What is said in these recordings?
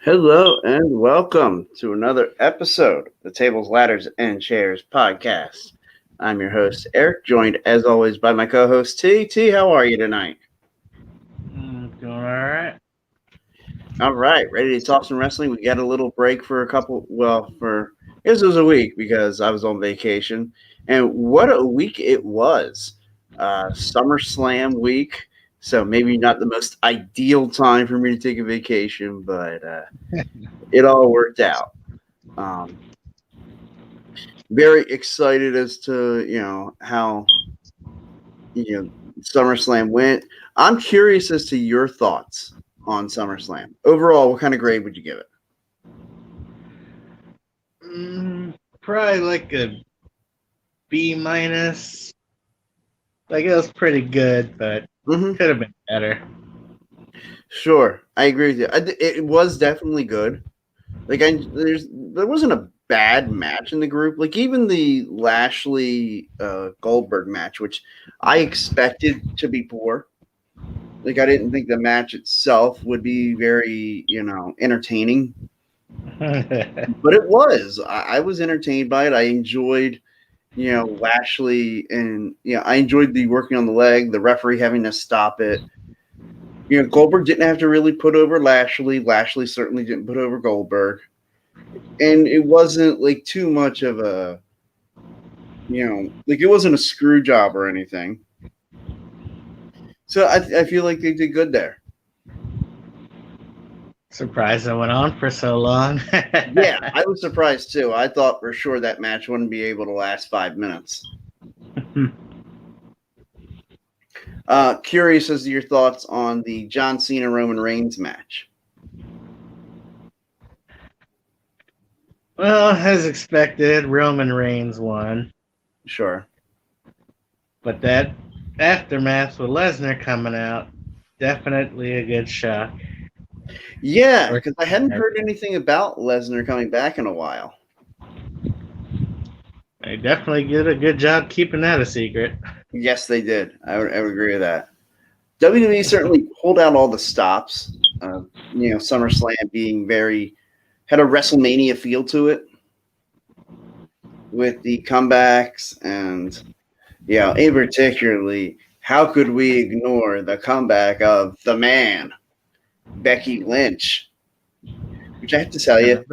Hello and welcome to another episode of the Tables, Ladders, and Chairs podcast. I'm your host, Eric, joined as always by my co host, T. T, how are you tonight? Doing all right. All right, ready to talk some wrestling? We got a little break for a couple, this was a week because I was on vacation. And what a week it was! Summer Slam week. So maybe not the most ideal time for me to take a vacation, but it all worked out. Um, Very excited as to how SummerSlam went. I'm curious as to your thoughts on SummerSlam overall. What kind of grade would you give it? Probably like a B minus. Like it was pretty good, but Mm-hmm. could have been better. Sure, I agree with you. It was definitely good. Like there wasn't a bad match in the group. Like even the Lashley Goldberg match, which I expected to be poor. Like I didn't think the match itself would be very entertaining, but it was. I was entertained by it. I enjoyed Lashley, and I enjoyed the working on the leg, the referee having to stop it. Goldberg didn't have to really put over Lashley. Lashley certainly didn't put over Goldberg, and it wasn't like too much of a like it wasn't a screw job or anything. So I feel like they did good there. Surprised it went on for so long. Yeah, I was surprised too. I thought for sure that match wouldn't be able to last 5 minutes. Curious as to your thoughts on the John Cena Roman Reigns match. Well, as expected, Roman Reigns won, Sure. but that aftermath with Lesnar coming out, definitely a good shock. Yeah, because I hadn't heard anything about Lesnar coming back in a while. They definitely did a good job keeping that a secret. Yes, they did. I would agree with that. WWE certainly pulled out all the stops. SummerSlam being had a WrestleMania feel to it with the comebacks and in particularly, how could we ignore the comeback of the man, Becky Lynch? Which I have to tell you,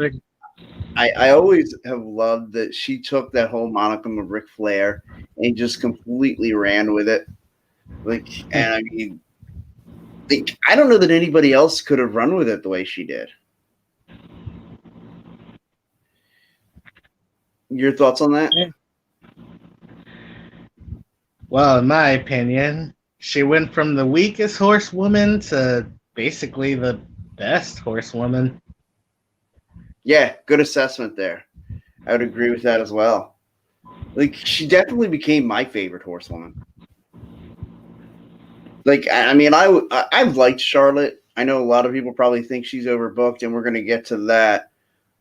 I always have loved that she took that whole monicum of Ric Flair and just completely ran with it. And I mean, I don't know that anybody else could have run with it the way she did. Your thoughts on that? Yeah. Well, in my opinion, she went from the weakest horsewoman to basically the best horsewoman. Yeah, good assessment there. I would agree with that as well. Like, she definitely became my favorite horsewoman. Like, I mean, I've liked Charlotte. I know a lot of people probably think she's overbooked, and we're going to get to that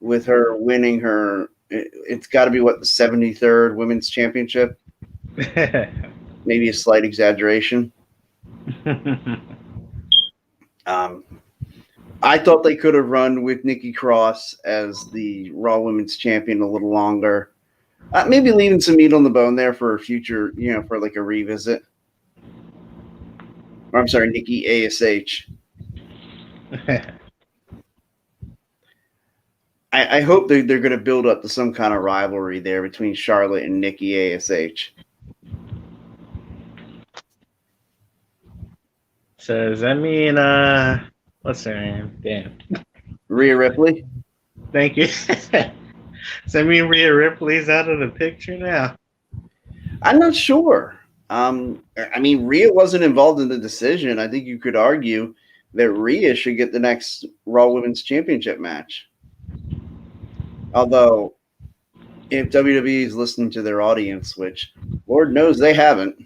with her winning her. It's got to be the 73rd Women's Championship. Maybe a slight exaggeration. I thought they could have run with Nikki Cross as the Raw Women's Champion a little longer. Maybe leaving some meat on the bone there for a future, for like a revisit. Or I'm sorry, Nikki ASH. I hope they're going to build up to some kind of rivalry there between Charlotte and Nikki ASH. So does that mean what's her name? Damn. Rhea Ripley? Thank you. Does that mean Rhea Ripley's out of the picture now? I'm not sure. I mean, Rhea wasn't involved in the decision. I think you could argue that Rhea should get the next Raw Women's Championship match. Although, if WWE is listening to their audience, which Lord knows they haven't,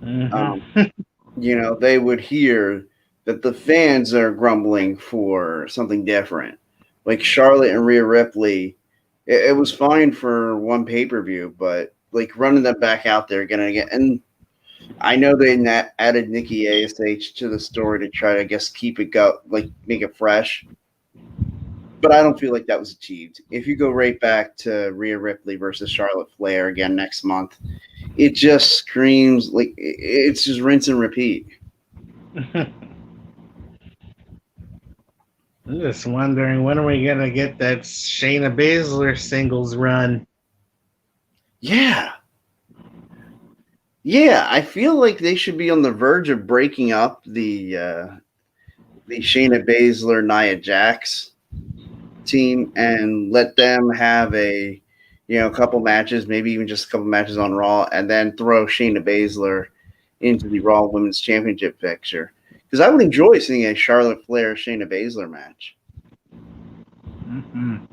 they would hear that the fans are grumbling for something different. Like Charlotte and Rhea Ripley, it was fine for one pay-per-view, but like running them back out there again, and I know they added Nikki ASH to the story to try to, I guess, keep it make it fresh. but I don't feel like that was achieved. If you go right back to Rhea Ripley versus Charlotte Flair again next month, it just screams like it's just rinse and repeat. I'm just wondering, when are we gonna get that Shayna Baszler singles run? Yeah. Yeah, I feel like they should be on the verge of breaking up the Shayna Baszler Nia Jax team and let them have a couple matches, maybe even just a couple matches on Raw, and then throw Shayna Baszler into the Raw Women's Championship picture. Because I would enjoy seeing a Charlotte Flair Shayna Baszler match. Mm-hmm.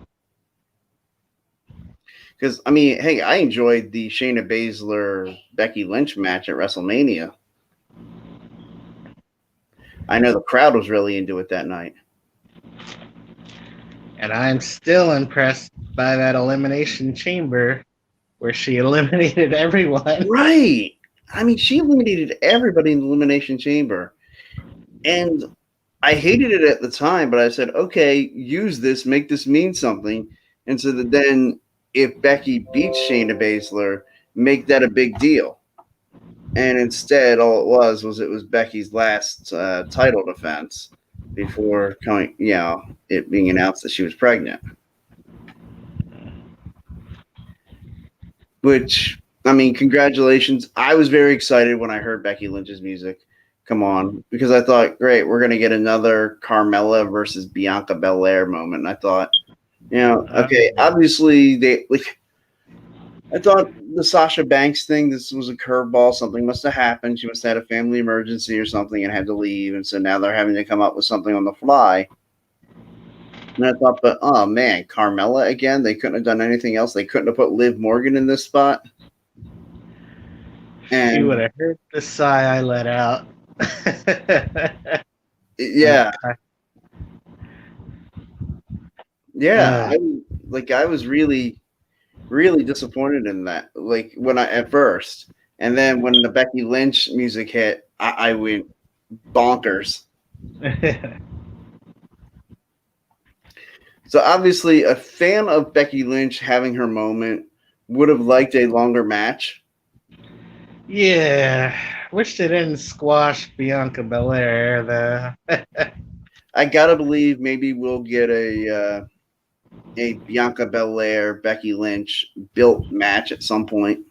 Because I mean, hey, I enjoyed the Shayna Baszler Becky Lynch match at WrestleMania. I know the crowd was really into it that night. And I'm still impressed by that Elimination Chamber where she eliminated everyone. Right. I mean, she eliminated everybody in the Elimination Chamber. And I hated it at the time, but I said, okay, use this, make this mean something. And so that then if Becky beats Shayna Baszler, make that a big deal. And instead, all it was Becky's last title defense before it being announced that she was pregnant. Which, I mean, congratulations. I was very excited when I heard Becky Lynch's music come on because I thought, great, we're going to get another Carmella versus Bianca Belair moment. And I thought, okay, obviously I thought the Sasha Banks thing, this was a curveball. Something must have happened. She must have had a family emergency or something and had to leave. And so now they're having to come up with something on the fly. And I thought, but oh man, Carmella again? They couldn't have done anything else. They couldn't have put Liv Morgan in this spot. And you would have heard the sigh I let out. Yeah. Yeah. I was really, really disappointed in that. Like at first. And then when the Becky Lynch music hit, I went bonkers. So obviously, a fan of Becky Lynch having her moment would have liked a longer match. Yeah, wish they didn't squash Bianca Belair. I gotta believe maybe we'll get a Bianca Belair Becky Lynch built match at some point.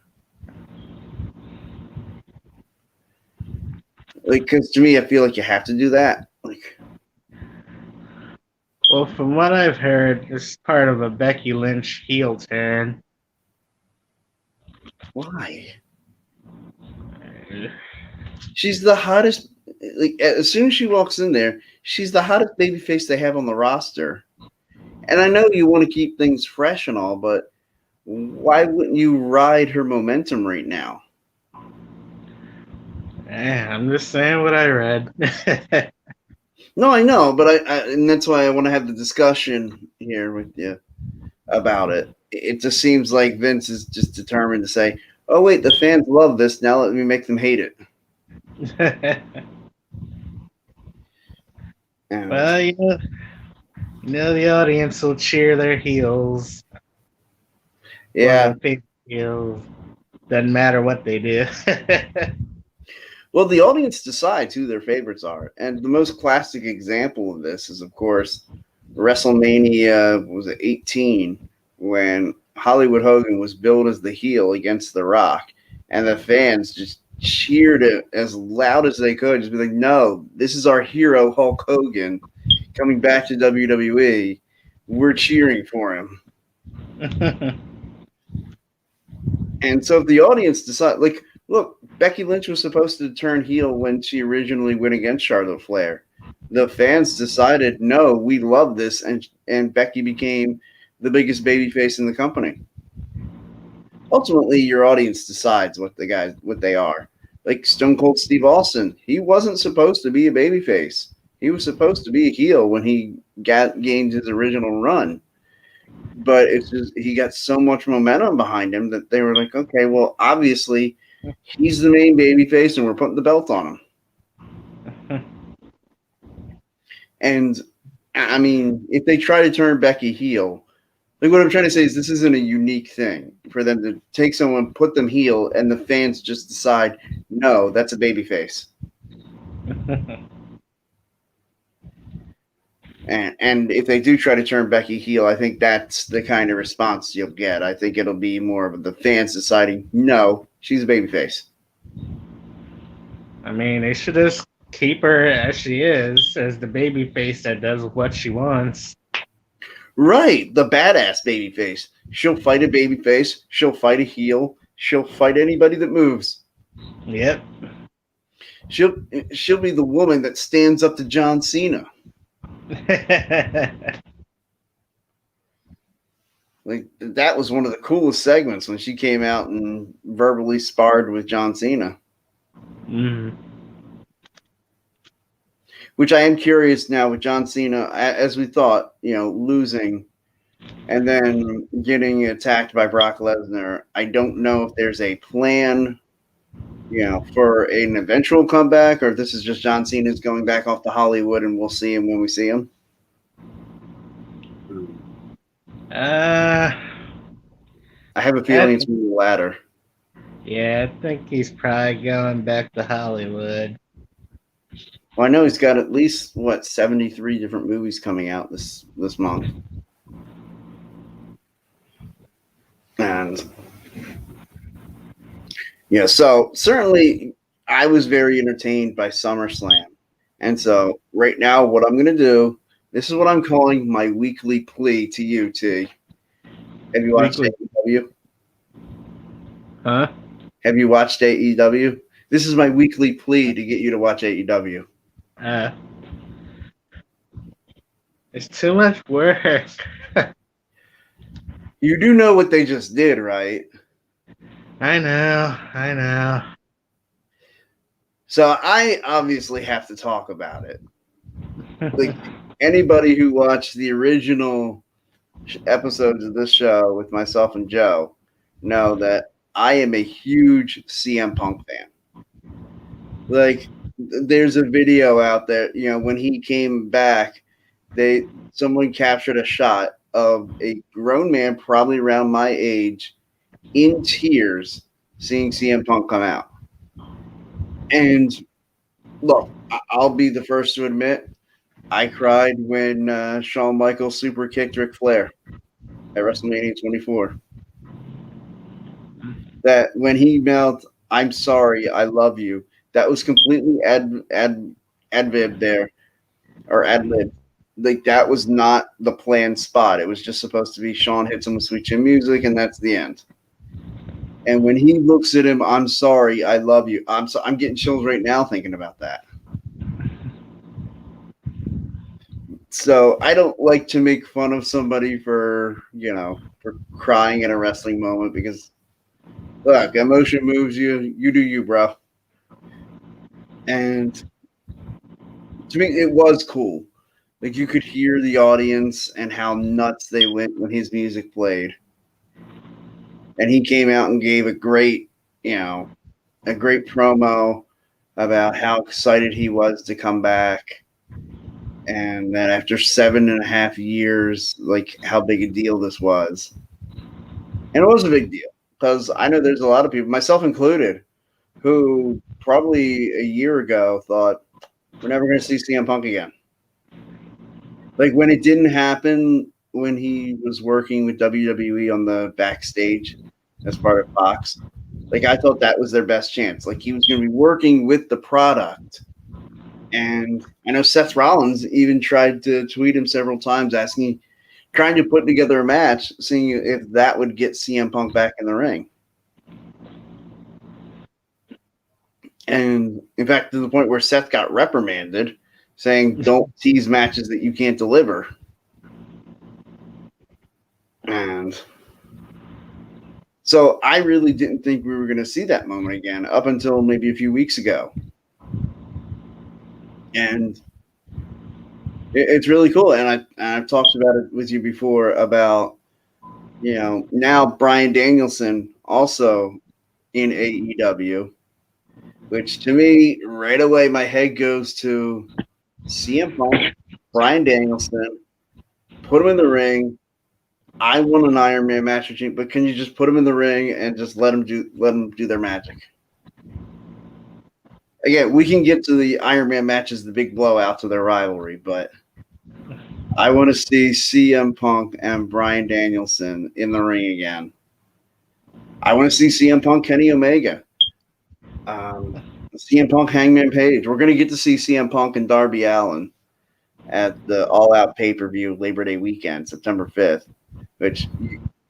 Like, because to me, I feel like you have to do that. Like. Well, from what I've heard, it's part of a Becky Lynch heel turn. Why? She's the hottest. Like, as soon as she walks in there, she's the hottest babyface they have on the roster. And I know you want to keep things fresh and all, but why wouldn't you ride her momentum right now? I'm just saying what I read. No, I know, but and that's why I want to have the discussion here with you about it. It just seems like Vince is just determined to say, "Oh wait, the fans love this. Now let me make them hate it." Well, the audience will cheer their heels. Yeah, heels. Doesn't matter what they do. Well, the audience decides who their favorites are. And the most classic example of this is, of course, WrestleMania, was it 18, when Hollywood Hogan was billed as the heel against The Rock. And the fans just cheered it as loud as they could. Just be like, no, this is our hero, Hulk Hogan, coming back to WWE. We're cheering for him. And so if the audience decide, like, look, Becky Lynch was supposed to turn heel when she originally went against Charlotte Flair. The fans decided, no, we love this, and Becky became the biggest babyface in the company. Ultimately, your audience decides what they are. Like Stone Cold Steve Austin, he wasn't supposed to be a babyface. He was supposed to be a heel when he gained his original run. But it's just he got so much momentum behind him that they were like, okay, well, obviously he's the main babyface, and we're putting the belt on him. And I mean, if they try to turn Becky heel, like what I'm trying to say is this isn't a unique thing for them to take someone, put them heel, and the fans just decide, no, that's a baby face. And if they do try to turn Becky heel, I think that's the kind of response you'll get. I think it'll be more of the fans deciding, no, she's a babyface. I mean, they should just keep her as she is, as the baby face that does what she wants. Right, the badass babyface. She'll fight a babyface. She'll fight a heel. She'll fight anybody that moves. Yep. She'll she'll be the woman that stands up to John Cena. Like that was one of the coolest segments when she came out and verbally sparred with John Cena. Mm. Which I am curious now with John Cena, as we thought, losing and then getting attacked by Brock Lesnar. I don't know if there's a plan, for an eventual comeback, or if this is just John Cena's going back off to Hollywood and we'll see him when we see him. Uh, I have a feeling it's going to be the latter. Yeah, I think he's probably going back to Hollywood. Well, I know he's got at least 73 different movies coming out this month, and so certainly I was very entertained by Summer Slam, and so right now what I'm going to do, this is what I'm calling my weekly plea to you, T. Have you watched AEW? Huh? Have you watched AEW? This is my weekly plea to get you to watch AEW. It's too much work. You do know what they just did, right? I know. So I obviously have to talk about it. Like anybody who watched the original episodes of this show with myself and Joe know that I am a huge CM Punk fan. Like there's a video out there, when he came back, someone captured a shot of a grown man probably around my age in tears seeing CM Punk come out. And look, I'll be the first to admit I cried when Shawn Michaels super kicked Ric Flair at WrestleMania 24. That when he mouthed, "I'm sorry, I love you," that was completely ad-lib there, or ad-lib. Like that was not the planned spot. It was just supposed to be Shawn hits him with Sweet Chin Music, and that's the end. And when he looks at him, "I'm sorry, I love you." I'm getting chills right now thinking about that. So I don't like to make fun of somebody for crying in a wrestling moment because look, emotion moves you. You do you, bro. And to me, it was cool. Like you could hear the audience and how nuts they went when his music played. And he came out and gave a great promo about how excited he was to come back. And that after 7.5 years, like how big a deal this was. And it was a big deal because I know there's a lot of people, myself included, who probably a year ago thought we're never going to see CM Punk again. Like when it didn't happen when he was working with WWE on the backstage as part of Fox, like I thought that was their best chance. Like he was going to be working with the product. And I know Seth Rollins even tried to tweet him several times trying to put together a match, seeing if that would get CM Punk back in the ring. And in fact, to the point where Seth got reprimanded, saying, "Don't tease matches that you can't deliver." And so I really didn't think we were going to see that moment again up until maybe a few weeks ago. And it's really cool. And I've talked about it with you before about, now Bryan Danielson also in AEW, which to me, right away, my head goes to CM Punk Bryan Danielson, put him in the ring. I want an Iron Man match with you, but can you just put them in the ring and just let them do their magic? Again, we can get to the Iron Man matches, the big blowouts of their rivalry, but I want to see CM Punk and Bryan Danielson in the ring again. I want to see CM Punk, Kenny Omega, CM Punk, Hangman Page. We're going to get to see CM Punk and Darby Allin at the All Out pay-per-view Labor Day weekend, September 5th, which,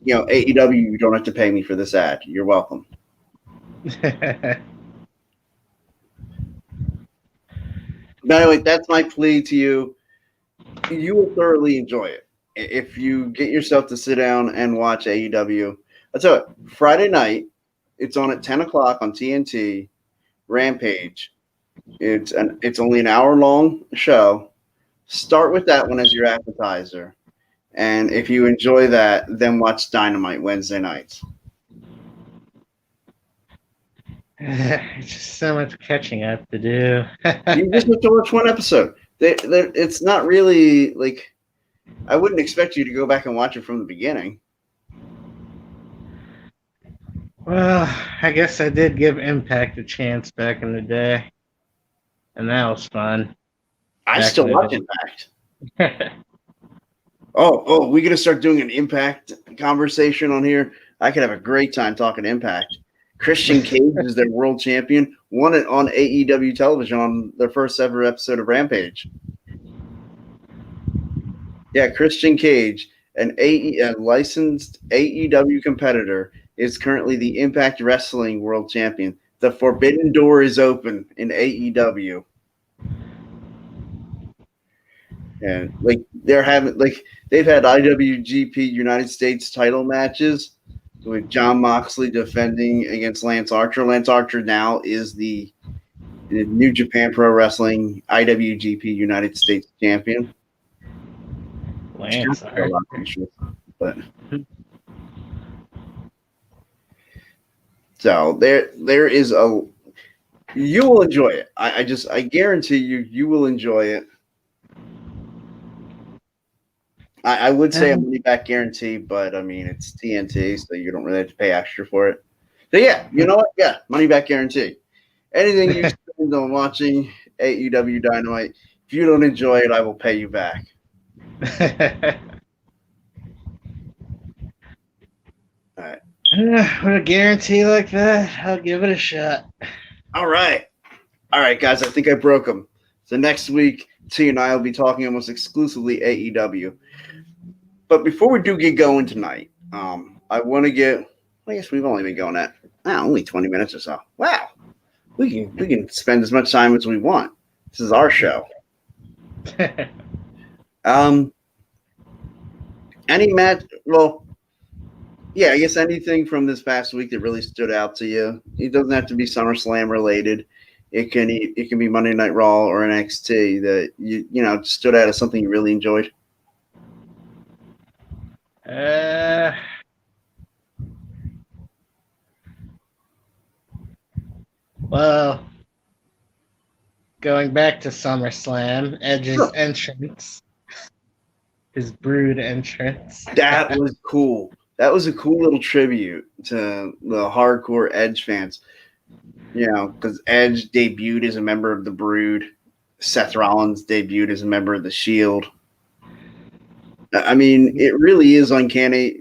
AEW, you don't have to pay me for this ad. You're welcome. But anyway, that's my plea to you. You will thoroughly enjoy it if you get yourself to sit down and watch AEW. I'll tell you, Friday night, it's on at 10 o'clock on TNT, Rampage. It's only an hour-long show. Start with that one as your appetizer. And if you enjoy that, then watch Dynamite Wednesday nights. It's just so much catching up to do. You just have to watch one episode. It's not really like I wouldn't expect you to go back and watch it from the beginning. Well, I guess I did give Impact a chance back in the day, and that was fun. I still watch Impact. Oh, we gonna start doing an Impact conversation on here? I could have a great time talking Impact. Christian Cage is their world champion. Won it on AEW television on their first ever episode of Rampage. Yeah, Christian Cage, a licensed AEW competitor, is currently the Impact Wrestling World Champion. The forbidden door is open in AEW. And they've had IWGP United States title matches with Jon Moxley defending against Lance Archer. Lance Archer now is the New Japan Pro Wrestling IWGP United States champion. Lance Archer. But so there is you will enjoy it. I guarantee you will enjoy it. I would say a money back guarantee, but I mean it's TNT, so you don't really have to pay extra for it. So yeah, you know what? Yeah, money back guarantee. Anything you spend on watching AEW Dynamite, if you don't enjoy it, I will pay you back. All right. With a guarantee like that, I'll give it a shot. All right, guys. I think I broke them. So next week, T and I will be talking almost exclusively AEW. But before we do get going tonight, I want to get. I guess we've only been going at only 20 minutes or so. Wow, we can spend as much time as we want. This is our show. Any match? Well, yeah, I guess anything from this past week that really stood out to you. It doesn't have to be SummerSlam related. It can be Monday Night Raw or NXT that you stood out as something you really enjoyed. Well, going back to SummerSlam, Edge's entrance, his Brood entrance. That was cool. That was a cool little tribute to the hardcore Edge fans. Because Edge debuted as a member of the Brood. Seth Rollins debuted as a member of the Shield. I mean, it really is uncanny,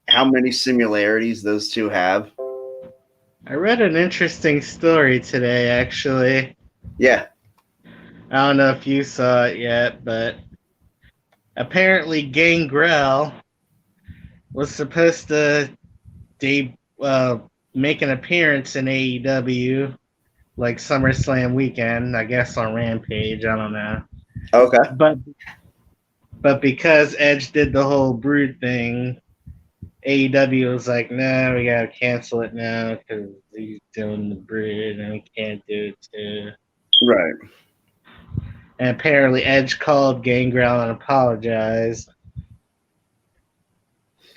how many similarities those two have. I read an interesting story today, actually. Yeah. I don't know if you saw it yet, but apparently Gangrel was supposed to make an appearance in AEW, like SummerSlam weekend, I guess on Rampage. I don't know. Okay. But because Edge did the whole Brood thing, AEW was like, no, we gotta cancel it now because he's doing the Brood and we can't do it too. Right. And apparently Edge called Gangrel and apologized.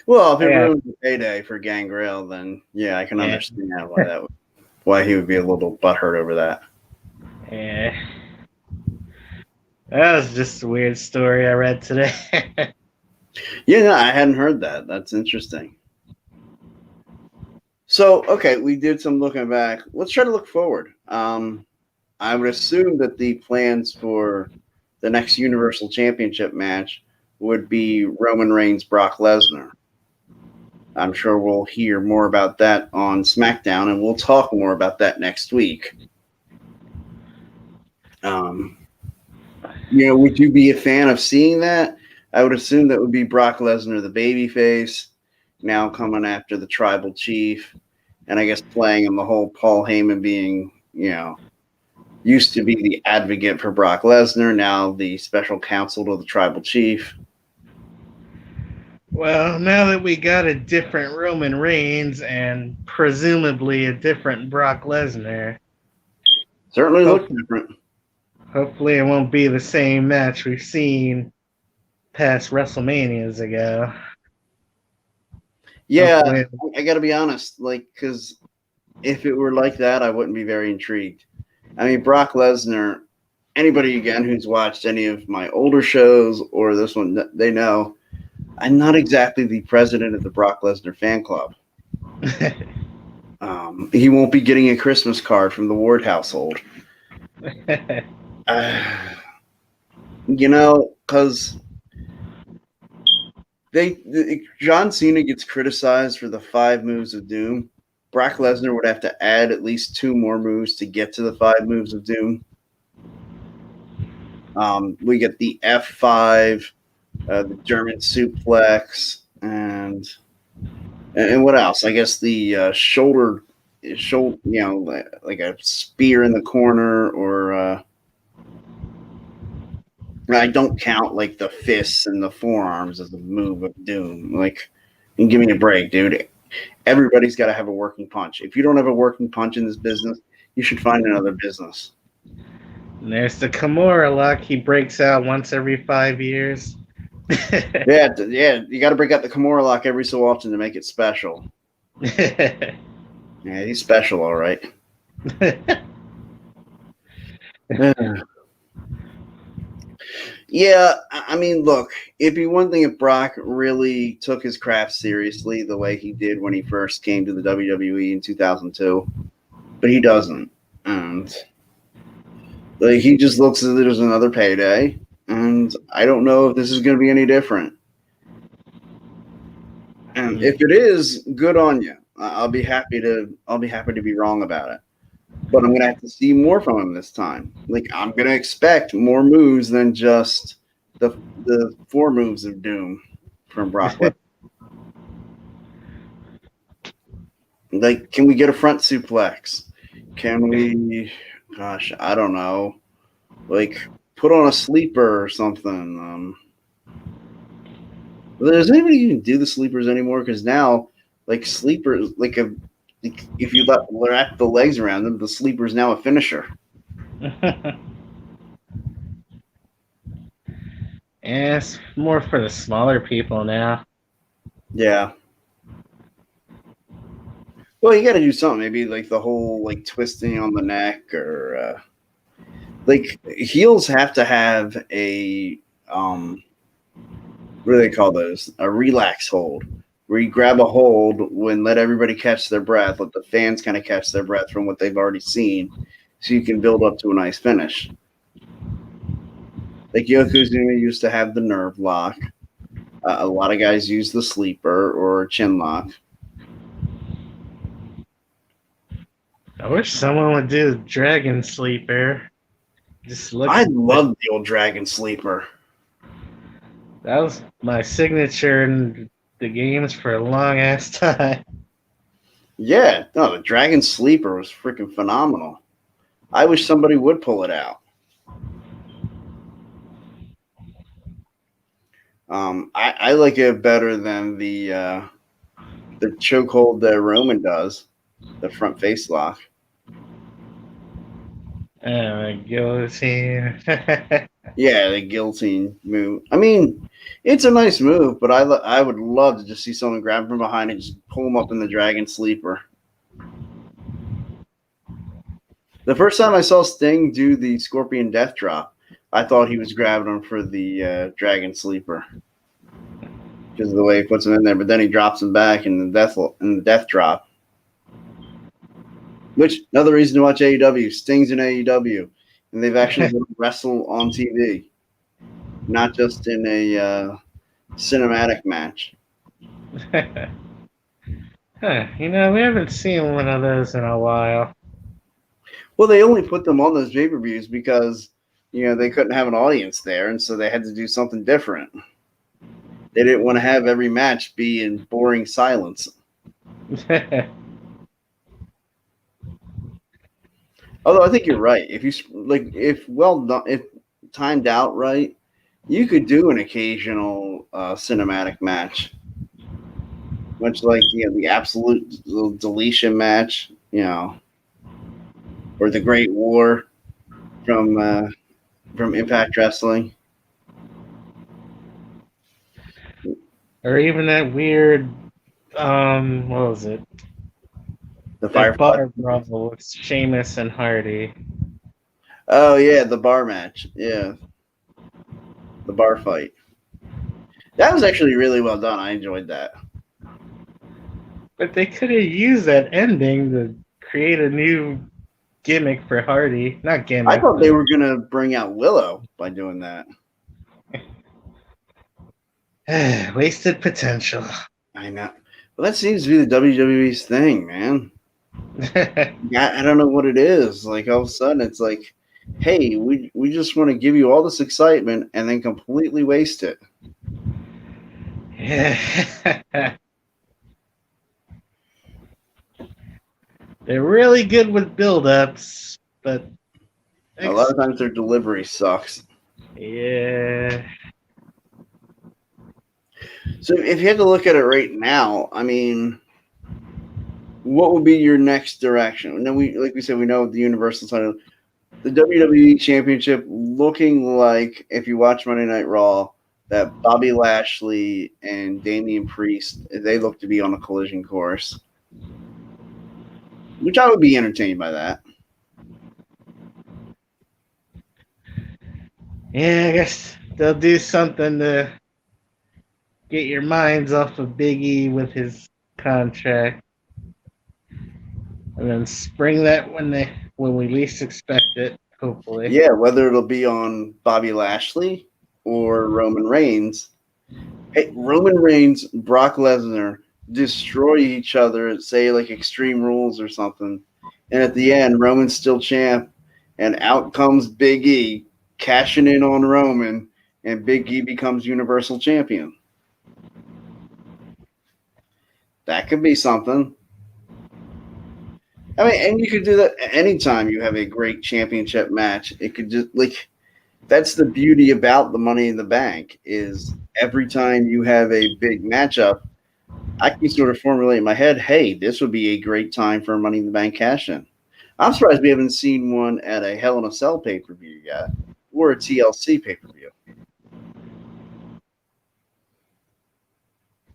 Well, if it ruins the payday for Gangrel, then yeah, I can understand why he would be a little butthurt over that. Yeah. That was just a weird story I read today. Yeah, no, I hadn't heard that. That's interesting. So, okay, we did some looking back. Let's try to look forward. I would assume that the plans for the next Universal Championship match would be Roman Reigns, Brock Lesnar. I'm sure we'll hear more about that on SmackDown, and we'll talk more about that next week. Um, would you be a fan of seeing that? I would assume that would be Brock Lesnar, the babyface, now coming after the tribal chief, and I guess playing him the whole Paul Heyman being, used to be the advocate for Brock Lesnar, now the special counsel to the tribal chief. Well, now that we got a different Roman Reigns and presumably a different Brock Lesnar, Certainly look different. hopefully it won't be the same match we've seen past WrestleManias ago. Yeah, Hopefully, I got to be honest, because if it were like that, I wouldn't be very intrigued. I mean, Brock Lesnar, anybody again who's watched any of my older shows or this one, they know I'm not exactly the president of the Brock Lesnar fan club. He won't be getting a Christmas card from the Ward household. Because John Cena gets criticized for the 5 moves of doom. Brock Lesnar would have to add at least 2 more moves to get to the 5 moves of doom. We get the F5, the German suplex, and what else? I guess the shoulder, like a spear in the corner, or I don't count like the fists and the forearms as a move of doom. Like, give me a break, dude. Everybody's got to have a working punch. If you don't have a working punch in this business, you should find another business. And there's the Kimura lock. He breaks out once every 5 years. yeah, you got to break out the Kimura lock every so often to make it special. Yeah, he's special, all right. Yeah, I mean, look, it'd be one thing if Brock really took his craft seriously the way he did when he first came to the WWE in 2002, but he doesn't. And he just looks as if there's another payday, and I don't know if this is going to be any different. And if it is, good on you. I'll be happy to be wrong about it. But I'm going to have to see more from him this time. Like, I'm going to expect more moves than just the 4 moves of doom from Brock Lesnar. Like, can we get a front suplex? Can we, gosh, I don't know, like, put on a sleeper or something? Does anybody even do the sleepers anymore? Because now, like, sleepers, if you wrap the legs around them, the sleeper is now a finisher. Yeah, it's more for the smaller people now. Yeah. Well, you got to do something. Maybe like the whole twisting on the neck, or heels have to have a what do they call those? A relax hold, where you grab a hold when let everybody catch their breath, let the fans kind of catch their breath from what they've already seen, so you can build up to a nice finish. Like Yokozuna used to have the nerve lock. A lot of guys use the sleeper or chin lock. I wish someone would do the Dragon Sleeper. I love the old Dragon Sleeper. That was my signature in the games for a long ass time. Yeah, no, the Dragon Sleeper was freaking phenomenal. I wish somebody would pull it out. I like it better than the chokehold that Roman does, the front face lock. Guillotine. Yeah, the guillotine move. I mean, it's a nice move, but I would love to just see someone grab him from behind and just pull him up in the Dragon Sleeper. The first time I saw Sting do the Scorpion Death Drop, I thought he was grabbing him for the Dragon Sleeper because of the way he puts him in there, but then he drops him back in the death drop. Which another reason to watch AEW. Sting's in AEW, and they've actually wrestled on TV, not just in a cinematic match. You know, we haven't seen one of those in a while. Well, they only put them on those pay-per-views because they couldn't have an audience there, and so they had to do something different. They didn't want to have every match be in boring silence. Although I think you're right. If you if well done, if timed out right, you could do an occasional cinematic match, much like the absolute deletion match, or the Great War from Impact Wrestling, Or even that weird, what was it? the That Firefly. bar brawl with Sheamus and Hardy. Oh yeah, the bar match. Yeah, the bar fight. That was actually really well done. I enjoyed that. But they could have used that ending to create a new gimmick for Hardy. Not gimmick. I thought they were gonna bring out Willow by doing that. Wasted potential. I know. Well, that seems to be the WWE's thing, man. Yeah, I don't know what it is. Like all of a sudden, it's like, hey, we just want to give you all this excitement and then completely waste it. Yeah. They're really good with build-ups, but A lot of times their delivery sucks. Yeah. So if you had to look at it right now, I mean, what would be your next direction? Now like we said, we know the Universal title, the WWE Championship, looking like, if you watch Monday Night Raw, that Bobby Lashley and Damian Priest, they look to be on a collision course, which I would be entertained by that. Yeah, I guess they'll do something to get your minds off of Big E with his contract, and then spring that when we least expect it. Hopefully. Yeah, whether it'll be on Bobby Lashley or Roman Reigns. Hey, Roman Reigns, Brock Lesnar destroy each other, say like Extreme Rules or something, and at the end, Roman's still champ, and out comes Big E, cashing in on Roman, and Big E becomes Universal Champion. That could be something. I mean, and you could do that anytime you have a great championship match. It could just that's the beauty about the Money in the Bank, is every time you have a big matchup, I can sort of formulate in my head, hey, this would be a great time for a Money in the Bank cash-in. I'm surprised we haven't seen one at a Hell in a Cell pay-per-view yet, or a TLC pay-per-view.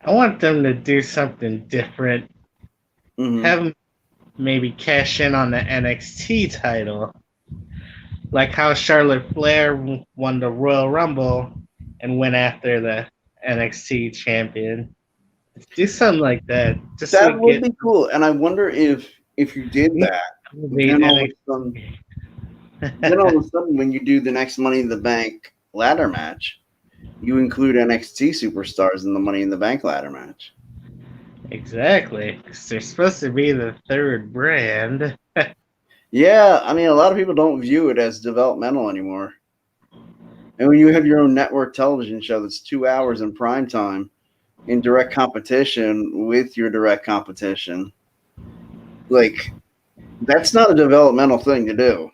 I want them to do something different. Mm-hmm. Have them maybe cash in on the NXT title, like how Charlotte Flair won the Royal Rumble and went after the NXT champion. Do something like that. Just That so would be cool, and I wonder if you did that, then all of a sudden, when you do the next Money in the Bank ladder match, you include NXT superstars in the Money in the Bank ladder match. Exactly, because they're supposed to be the third brand. Yeah, I mean, a lot of people don't view it as developmental anymore. And when you have your own network television show that's 2 hours in prime time, in direct competition with your direct competition, like, that's not a developmental thing to do.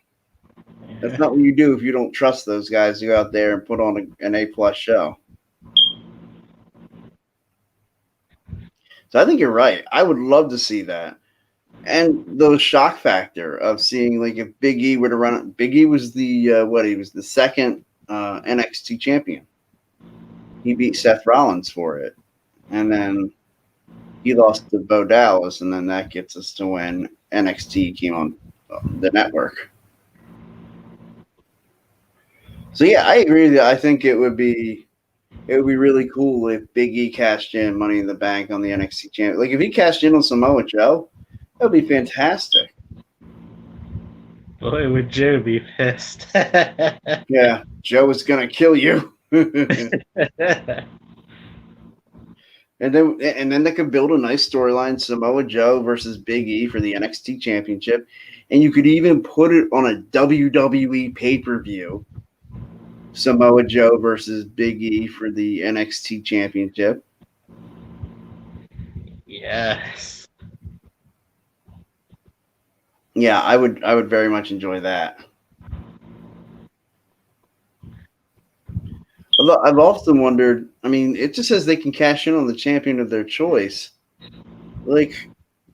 That's not what you do if you don't trust those guys to go out there and put on an A+ show. So I think you're right. I would love to see that. And the shock factor of seeing, like, if Big E were to run it. Big E was the he was the second NXT champion. He beat Seth Rollins for it, and then he lost to Bo Dallas, and then that gets us to when NXT came on the network. So yeah, I agree with you. I think it would be really cool if Big E cashed in Money in the Bank on the NXT champion. Like if he cashed in on Samoa Joe, that would be fantastic. Boy, would Joe be pissed. Yeah, Joe is gonna kill you. And then they could build a nice storyline: Samoa Joe versus Big E for the NXT Championship, and you could even put it on a WWE pay per view. Samoa Joe versus Big E for the NXT Championship. Yes. Yeah, I would very much enjoy that. Although I've often wondered, I mean, it just says they can cash in on the champion of their choice. Like,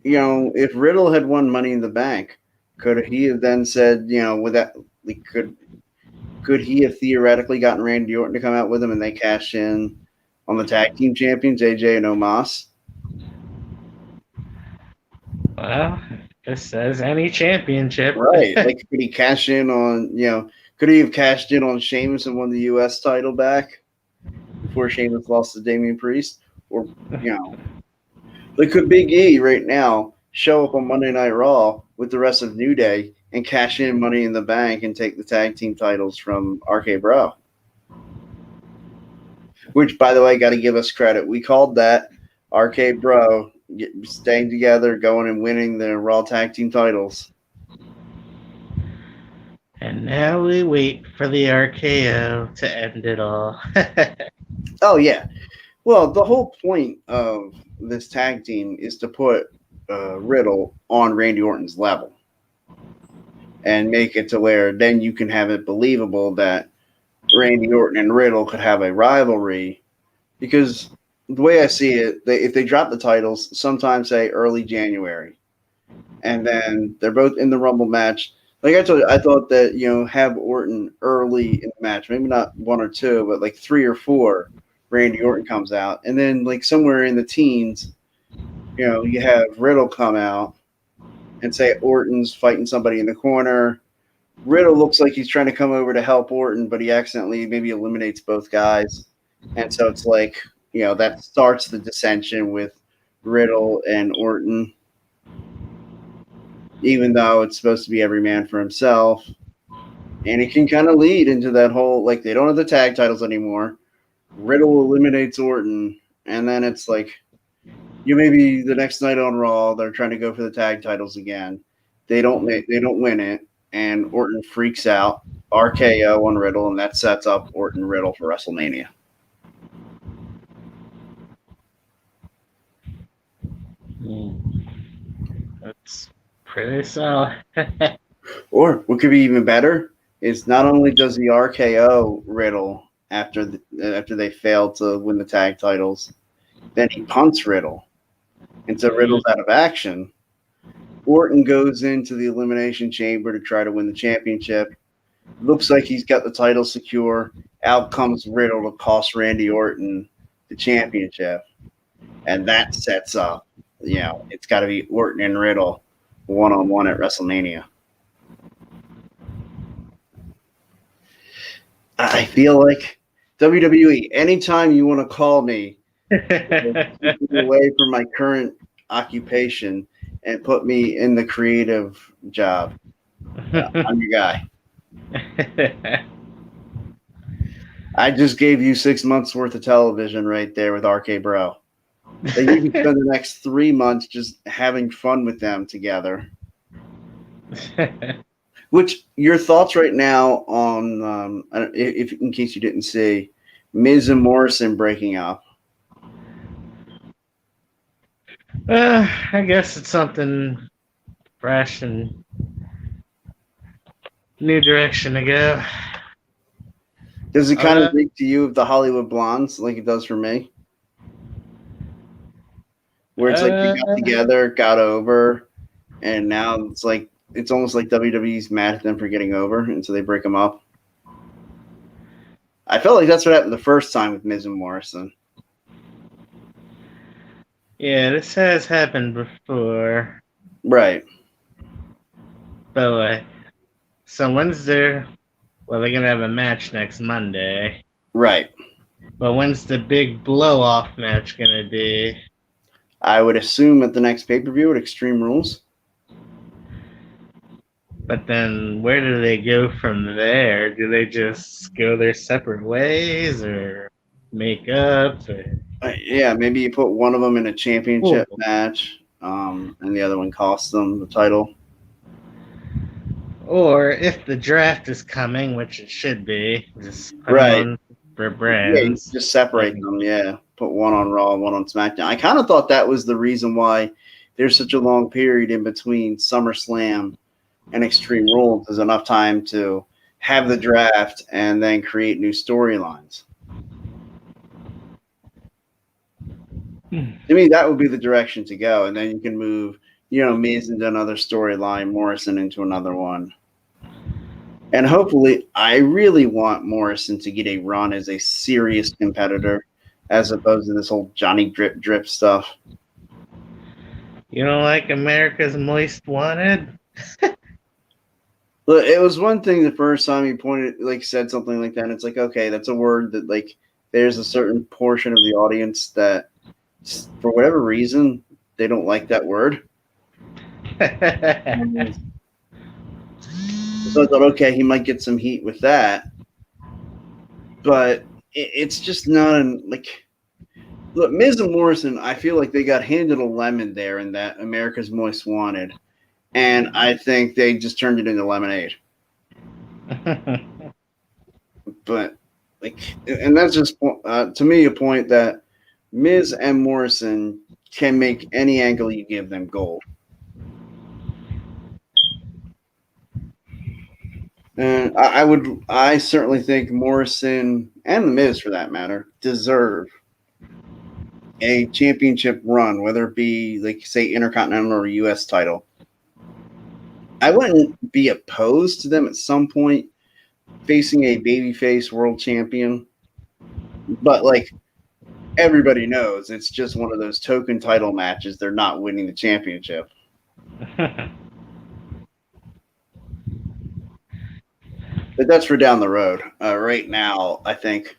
if Riddle had won Money in the Bank, could he have then said, with that, like, could he have theoretically gotten Randy Orton to come out with him and they cash in on the tag team champions, AJ and Omos? Well, this says any championship. Right. Like, could he cash in on, could he have cashed in on Sheamus and won the U.S. title back before Sheamus lost to Damian Priest? Or, you know, like, could Big E right now show up on Monday Night Raw with the rest of New Day and cash in Money in the Bank and take the tag team titles from RK Bro? Which, by the way, got to give us credit. We called that RK Bro staying together, going and winning the Raw tag team titles. And now we wait for the RKO to end it all. Oh, yeah. Well, the whole point of this tag team is to put Riddle on Randy Orton's level and make it to where then you can have it believable that Randy Orton and Riddle could have a rivalry. Because the way I see it, if they drop the titles, sometime say early January, and then they're both in the Rumble match. Like I told you, I thought that have Orton early in the match, maybe not one or two, but like three or four. Randy Orton comes out, and then like somewhere in the teens, you have Riddle come out and say Orton's fighting somebody in the corner. Riddle looks like he's trying to come over to help Orton, but he accidentally maybe eliminates both guys, and so it's like that starts the dissension with Riddle and Orton, even though it's supposed to be every man for himself. And it can kind of lead into that whole, like, they don't have the tag titles anymore. Riddle eliminates Orton, and then it's like, maybe the next night on Raw, they're trying to go for the tag titles again. They don't win it, and Orton freaks out, RKO on Riddle, and that sets up Orton Riddle for WrestleMania. That's pretty solid. Or what could be even better is not only does the RKO Riddle after they fail to win the tag titles, then he punts Riddle, and so Riddle's out of action. Orton goes into the Elimination Chamber to try to win the championship. Looks like he's got the title secure. Out comes Riddle to cost Randy Orton the championship, and that sets up. It's got to be Orton and Riddle one-on-one at WrestleMania. I feel like WWE, anytime you want to call me, keep me away from my current occupation and put me in the creative job. I'm your guy. I just gave you 6 months worth of television right there with RK Bro. Like you can spend the next 3 months just having fun with them together. Which your thoughts right now on if in case you didn't see Miz and Morrison breaking up? I guess it's something fresh and new direction to go. Does it kind of speak to you of the Hollywood Blondes like it does for me? Where it's like they got together, got over, and now it's like it's almost like WWE's mad at them for getting over, and so they break them up. I felt like that's what happened the first time with Miz and Morrison. Yeah, this has happened before. Right. But someone's there. Well, they're gonna have a match next Monday. Right. But when's the big blow-off match gonna be? I would assume at the next pay-per-view at Extreme Rules. But then where do they go from there? Do they just go their separate ways or make up? Yeah, maybe you put one of them in a championship match, and the other one costs them the title. Or if the draft is coming, which it should be, just put Right. them on for Yeah, brands. just separate them. Yeah, put one on Raw, one on SmackDown. I kind of thought that was the reason why there's such a long period in between SummerSlam and Extreme Rules. Is enough time to have the draft and then create new storylines. To me, that would be the direction to go, and then you can move, Miz into another storyline, Morrison into another one. And hopefully, I really want Morrison to get a run as a serious competitor as opposed to this whole Johnny Drip Drip stuff. You don't like America's Most Wanted? Look, it was one thing the first time he said something like that, and it's like, okay, that's a word that, there's a certain portion of the audience that, for whatever reason, they don't like that word. So I thought, okay, he might get some heat with that. But it's just not look, Miz and Morrison, I feel like they got handed a lemon there in that America's Most Wanted. And I think they just turned it into lemonade. But, and that's just, to me, a point that Miz and Morrison can make any angle you give them gold. And I certainly think Morrison and The Miz, for that matter, deserve a championship run, whether it be, say, Intercontinental or U.S. title. I wouldn't be opposed to them at some point facing a babyface world champion. But, everybody knows it's just one of those token title matches. They're not winning the championship. But that's for down the road. Right now, I think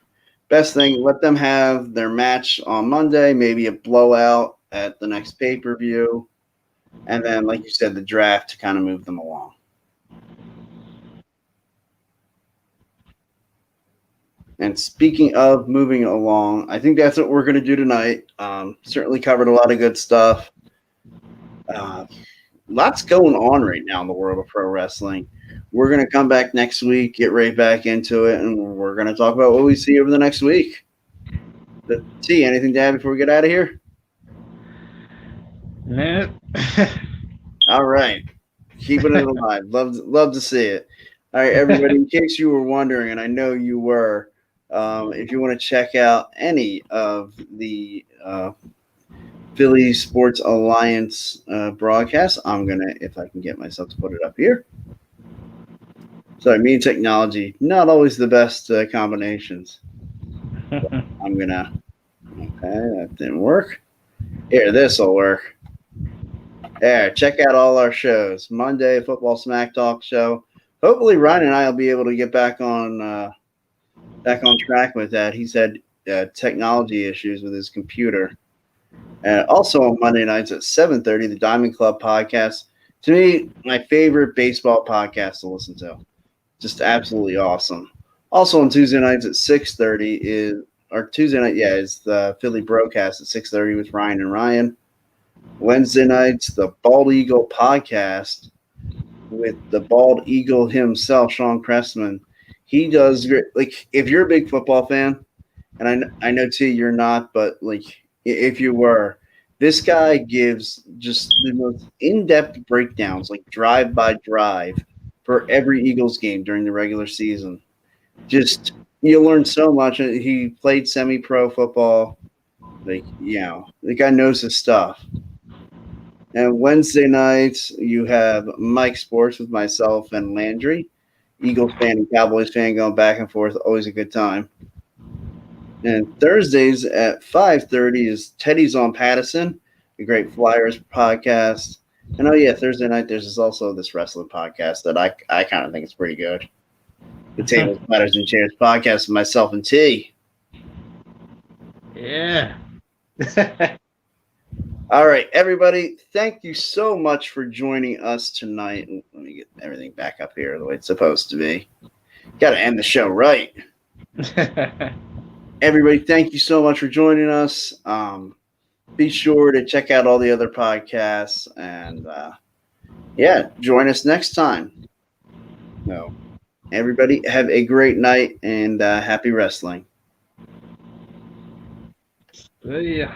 best thing, let them have their match on Monday, maybe a blowout at the next pay-per-view, and then, like you said, the draft to kind of move them along. And speaking of moving along, I think that's what we're going to do tonight. Certainly covered a lot of good stuff. Lots going on right now in the world of pro wrestling. We're going to come back next week, get right back into it, and we're going to talk about what we see over the next week. But, T, anything to add before we get out of here? Nope. All right. Keeping it alive. Love to see it. All right, everybody, in case you were wondering, and I know you were, if you want to check out any of the Philly Sports Alliance broadcasts, I'm going to, if I can get myself to put it up here. Sorry, me and technology, not always the best combinations. I'm going to, okay, that didn't work. Here, this will work. There, check out all our shows. Monday, Football Smack Talk show. Hopefully, Ryan and I will be able to get back on track with that. He's had technology issues with his computer. Also on Monday nights at 7:30, the Diamond Club podcast. To me, my favorite baseball podcast to listen to. Just absolutely awesome. Also on Tuesday nights at 6:30 is the Philly Broadcast at 6:30 with Ryan and Ryan. Wednesday nights, the Bald Eagle podcast with the Bald Eagle himself, Sean Pressman. He does great. If you're a big football fan, and I know T, you're not, but if you were, this guy gives just the most in-depth breakdowns, drive by drive, for every Eagles game during the regular season. Just you learn so much. He played semi-pro football. The guy knows his stuff. And Wednesday nights, you have Mike Sports with myself and Landry. Eagles fan and Cowboys fan going back and forth. Always a good time. And Thursdays at 5:30 is Teddy's on Pattison, a great Flyers podcast. And Thursday night there's also this wrestling podcast that I kind of think is pretty good. the Tables, Platters, and Chairs podcast with myself and T. Yeah. All right, everybody, thank you so much for joining us tonight. Let me get everything back up here the way it's supposed to be. Got to end the show right. Everybody, thank you so much for joining us. Be sure to check out all the other podcasts and, join us next time. No, everybody, have a great night and happy wrestling. Yeah.